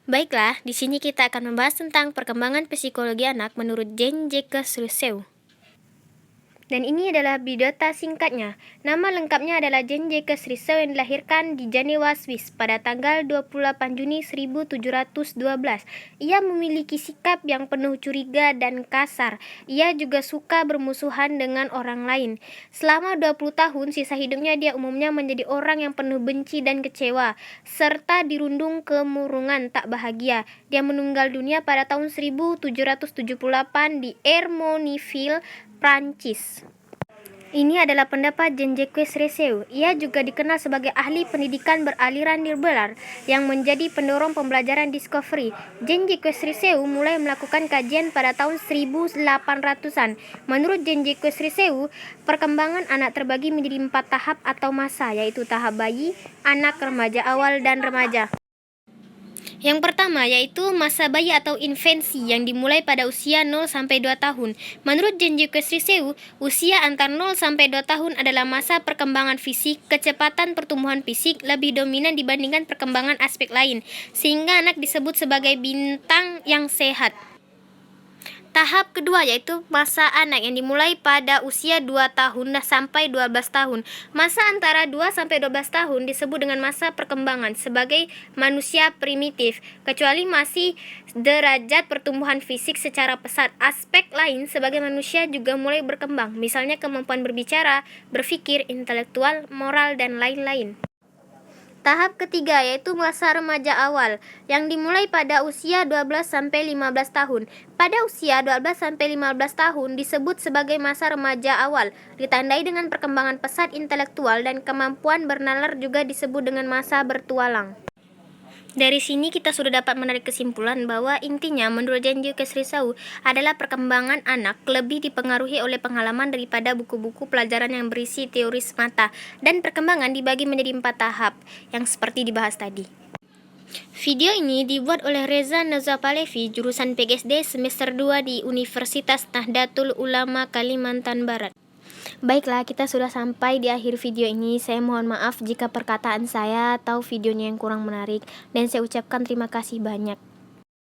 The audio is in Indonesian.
Baiklah, di sini kita akan membahas tentang perkembangan psikologi anak menurut Jean-Jacques Rousseau. Dan ini adalah biodata singkatnya. Nama lengkapnya adalah Jean-Jacques Rousseau yang dilahirkan di Jenewa, Swiss pada tanggal 28 Juni 1712. Ia memiliki sikap yang penuh curiga dan kasar. Ia juga suka bermusuhan dengan orang lain. Selama 20 tahun sisa hidupnya dia umumnya menjadi orang yang penuh benci dan kecewa, serta dirundung kemurungan tak bahagia. Dia meninggal dunia pada tahun 1778 di Hermonville, Prancis. Ini adalah pendapat Jean-Jacques Rousseau. Ia juga dikenal sebagai ahli pendidikan beraliran liberal yang menjadi pendorong pembelajaran discovery. Jean-Jacques Rousseau mulai melakukan kajian pada tahun 1800-an. Menurut Jean-Jacques Rousseau, perkembangan anak terbagi menjadi 4 tahap atau masa, yaitu tahap bayi, anak, remaja awal, dan remaja. Yang pertama yaitu masa bayi atau infansi yang dimulai pada usia 0 sampai 2 tahun. Menurut Jean-Jacques Rousseau, usia antara 0 sampai 2 tahun adalah masa perkembangan fisik. Kecepatan pertumbuhan fisik lebih dominan dibandingkan perkembangan aspek lain, sehingga anak disebut sebagai bintang yang sehat. Tahap kedua yaitu masa anak yang dimulai pada usia 2 tahun sampai 12 tahun. Masa antara 2 sampai 12 tahun disebut dengan masa perkembangan sebagai manusia primitif, kecuali masih derajat pertumbuhan fisik secara pesat. Aspek lain sebagai manusia juga mulai berkembang, misalnya kemampuan berbicara, berpikir, intelektual, moral, dan lain-lain. Tahap ketiga yaitu masa remaja awal yang dimulai pada usia 12 sampai 15 tahun. Pada usia 12 sampai 15 tahun disebut sebagai masa remaja awal, ditandai dengan perkembangan pesat intelektual dan kemampuan bernalar juga disebut dengan masa bertualang. Dari sini kita sudah dapat menarik kesimpulan bahwa intinya menurut Jean-Jacques Rousseau adalah perkembangan anak lebih dipengaruhi oleh pengalaman daripada buku-buku pelajaran yang berisi teori semata, dan perkembangan dibagi menjadi 4 tahap yang seperti dibahas tadi. Video ini dibuat oleh Reza Nazapalevi, jurusan PGSD semester 2 di Universitas Nahdlatul Ulama Kalimantan Barat. Baiklah, kita sudah sampai di akhir video ini. Saya mohon maaf jika perkataan saya atau videonya yang kurang menarik, dan saya ucapkan terima kasih banyak.